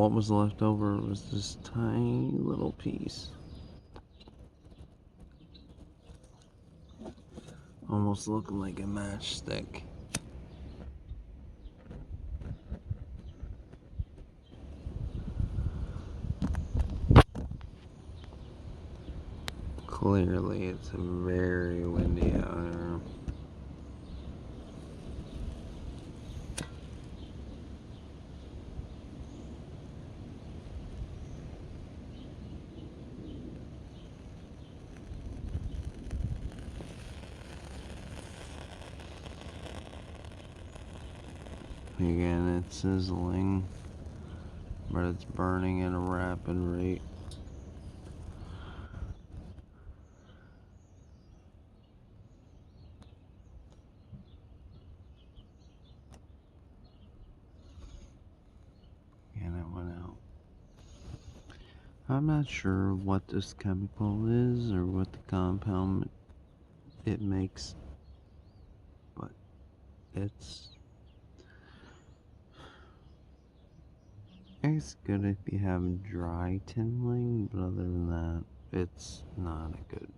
what was left over was this tiny little piece. Almost looking like a matchstick. Clearly, it's very windy out here. Again, it's sizzling, but it's burning at a rapid rate. And it went out. I'm not sure what this chemical is or what the compound it makes, but it's good if you have dry kindling, but other than that, it's not a good